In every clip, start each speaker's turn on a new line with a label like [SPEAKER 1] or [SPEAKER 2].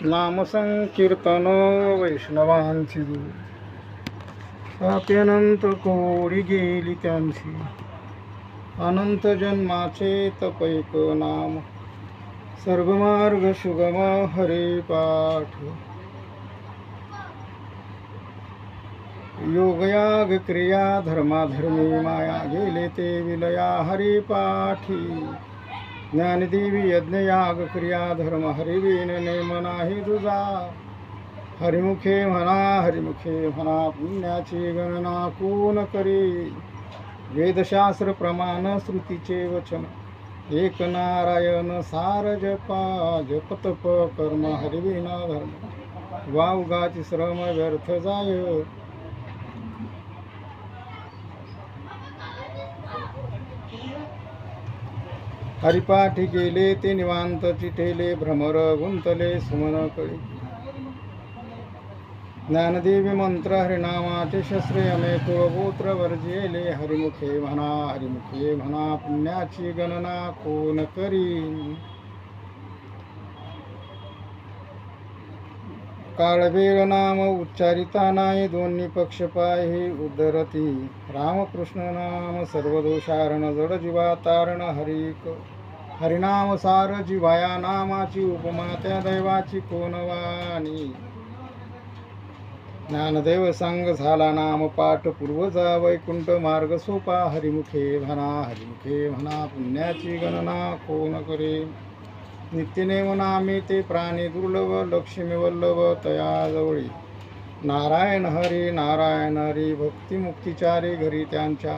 [SPEAKER 1] नाम संकीर्तन वैष्णवांची अप्यनंत कोडी गेली त्यांची, अनंत जन्माचे तपैक नाम, सर्गमार्ग सुगम हरे पाठ. योगयाग क्रिया धर्माधर्मी माया, गेले ते विलया हरी पाठी. ज्ञानदेवी यज्ञयाग क्रिया धर्म हरिवीन नेम नाही तुझा. हरिमुखे म्हणा पुण्याची गणना कोण करी. वेदशास्त्र प्रमाण श्रुतीचे वचन, एक नारायण सार जपा. जप तप कर्म हरिवीन धर्म, वावगाची श्रम व्यर्थ जाय. हरिपाठी गेले ते निवांत चिठेले, भ्रमर गुंतले सुमन कळी. ज्ञानदेवी मंत्र हरिनामाचे शस्त्रे, अमे कुळगोत्र वर्जिले. हरिमुखे म्हणा पुण्याची गणना कोण करी. काळवेळ नाम उच्चारिता नाही, दोन्ही पक्ष पाहे उदरती. रामकृष्ण नाम सर्व दोषारण, जड जीवा तारण. हरिनाम सार जीवाया, नामाची उपमा त्या दैवाची कोण वाणी. ज्ञानदेव सांग झाला नाम पाठ, पूर्वजा वैकुंठ मार्ग सोपा. हरिमुखे म्हणा पुण्याची गणना कोण करे. नित्यनेम नामे ते प्राणी दुर्लभ, लक्ष्मी वल्लभ तया जवळी. नारायण हरी भक्ती मुक्तीचारी घरी त्यांच्या.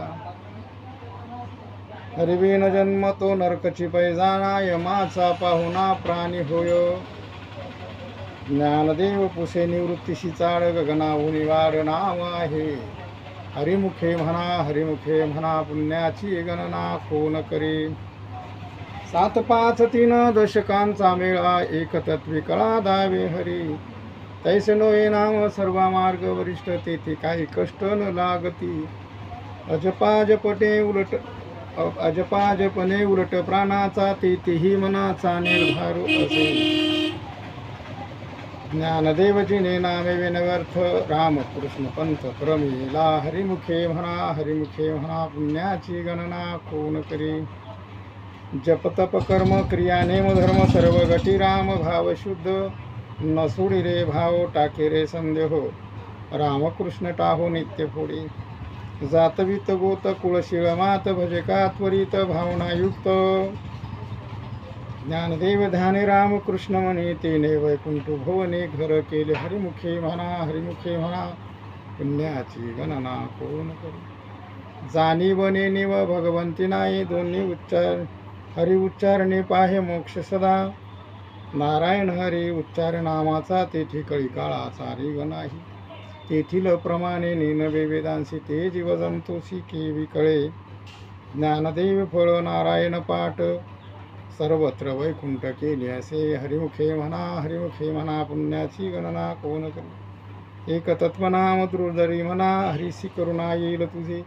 [SPEAKER 1] हरिविन जन्म तो नरकची पैजाणा, यमाचा पाहुणा प्राणी होय. ज्ञानदेव पुसे निवृत्तीशी चाळ, गगनाहून वाढ नाव आहे. हरिमुखे म्हणा पुण्याची गणना कोण करे. 7 5 3 दशकांचा मेळा, एक तत्वी कळा दावे हरी. तैसे नोये नाम सर्व मार्ग वरिष्ठ, तेथे काही कष्ट न लागती. अजपाजपणे उलट प्राणाचा, तेथेही मनाचा निर्धार असे. ज्ञानदेवजीने नामे विनव्यर्थ, रामकृष्ण पंथ क्रमिला. हरिमुखे म्हणा पुण्याची गणना कोण करी. जप तप कर्म क्रिया नेम धर्म, सर्व गटी राम भाव शुद्ध. न सोडी रे भाव टाके रे संदेह, रामकृष्ण टाहो नित्य फोडी. जातवित गोत कुळशीळ मात, भजका त्वरित भावनायुक्त. ज्ञानदेव ध्याने रामकृष्ण म्हणे, तेने वैकुंठ भवने घर केले. हरिमुखे म्हणा पुण्याची गणना कोण करी. जाणीवने निव भगवंती नाही, दोन्ही उच्चार हरि उच्चारणे पाहे मोक्ष सदा. नारायण हरी उच्चार नामाचा, तेथे कळी काळाचा रेग नाही. तेथील प्रमाणे नेनवे वेदांशी, ते जीवजंतूशी केवी कळे. ज्ञानदेव फळ नारायण पाठ, सर्वत्र वैकुंठ केले असे. हरिमुखे म्हणा पुण्याची गणना कोण करी. एक तत्वनाम दुर्धरी म्हणा, हरिसी करुणा येईल तुझे.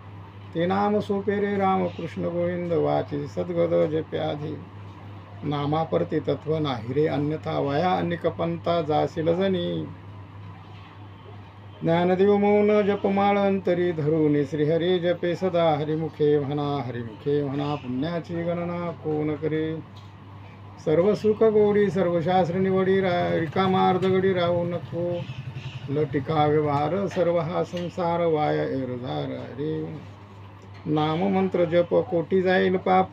[SPEAKER 1] ते नाम सोपे रे रामकृष्ण गोविंद, वाचे सद्गद जप्याधी. नामापरते तत्व नाही रे, अन्यथा वया अनेक पंथा जाशील जनी. ज्ञानदेव मौन जपमाळ अंतरी धरून, श्रीहरी जपे सदा. हरिमुखे म्हणा पुण्याची गणना कोण करे. सर्व सुख गोडी सर्व शास्त्र निवडी, रिकामार्ध गडी राहू नको. लटिका व्यवहार सर्व हा संसार, वाया एरधार रे. नाम मंत्र जप कोटी जाईल पाप,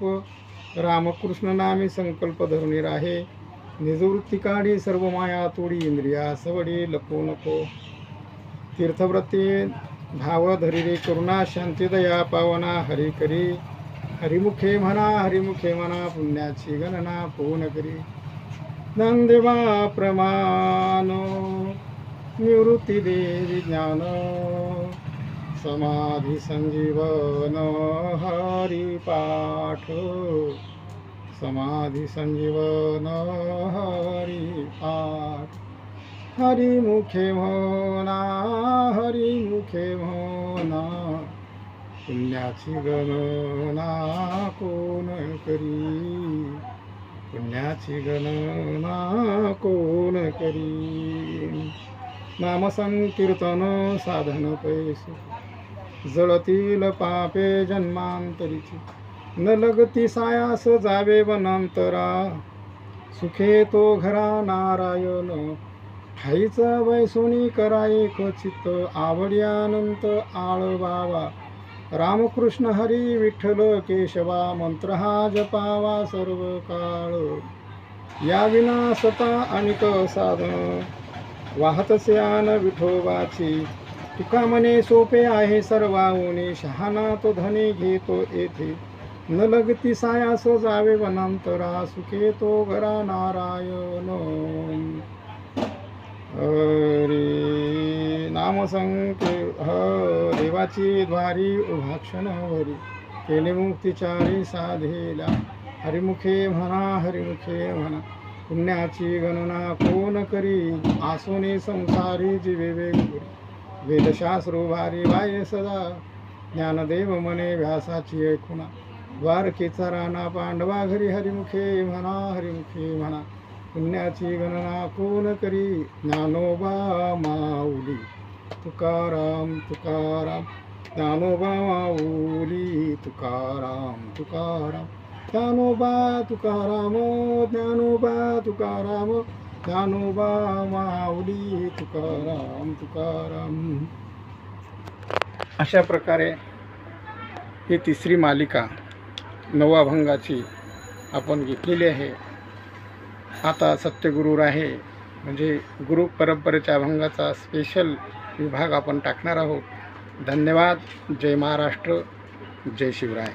[SPEAKER 1] रामकृष्ण नामी संकल्प धरुनी राहे. निजवृत्ती काढी सर्व माया तोडी, इंद्रिया सवडी लपू नको. तीर्थव्रती भाव धरी रे करुणा, शांती दया पावना हरी करी. हरिमुखे म्हणा पुण्याची गणना कोण करी. ज्ञानदेवा प्रमाण, निवृत्ती देवी ज्ञान. समाधी संजीवन हरी पाठ, समाधी संजीवन हरी पाठ. हरिमुखे म्हणा पुण्याची गणना कोण करी. पुण्याची गणना कोण करी. नाम संकीर्तन साधन पैसे जळतील पापे जन्मांतरीची. न लगती सायास जावे वनांतरा सुखे तो घरा नारायण. ठाईच वैसोनी कराये खचित आवड्यानंत आळवावा. रामकृष्ण हरी विठ्ठल केशवा मंत्र हा जपावा सर्व काळ. या विना सता अनिक साधन वाहतसे आन विठोबाची. तुका म्हणे सोपे आहे सर्वाहुनी शहाणा तो धनी घेतो येथे. न लगती सायास जावे वनांतरा सुखे तो घरा नारायण. हरी नाम देवाची द्वारी उभा क्षणभरी. केले मुक्तिचारी साधेला. हरिमुखे म्हणा हरिमुखे म्हणा पुण्याची गणना कोण करी. आसोने संसारी जीवे वेगुरी. वेदशास्त्रो भारी वाये सदा. ज्ञानदेव मने व्यासाची ऐकुणा. द्वारकेचा राणा पांडवा घरी. हरिमुखे म्हणा हरिमुखे म्हणा पुण्याची गणना कोण करी. ज्ञानोबा माऊली तुकाराम तुकाराम. ज्ञानोबा माऊली तुकाराम तुकाराम. ज्ञानोबा तुकाराम ज्ञानोबा तुकाराम. ज्ञानोबा माऊली तुकाराम तुकाराम. अशा प्रकारे ही तिसरी मालिका 9व्या अभंगाची आपण घेतलेली आहे. आता सत्यगुरू आहे म्हणजे गुरु परंपरेच्या अभंगाचा स्पेशल विभाग आपण टाकणार आहोत. धन्यवाद. जय महाराष्ट्र. जय शिवराय.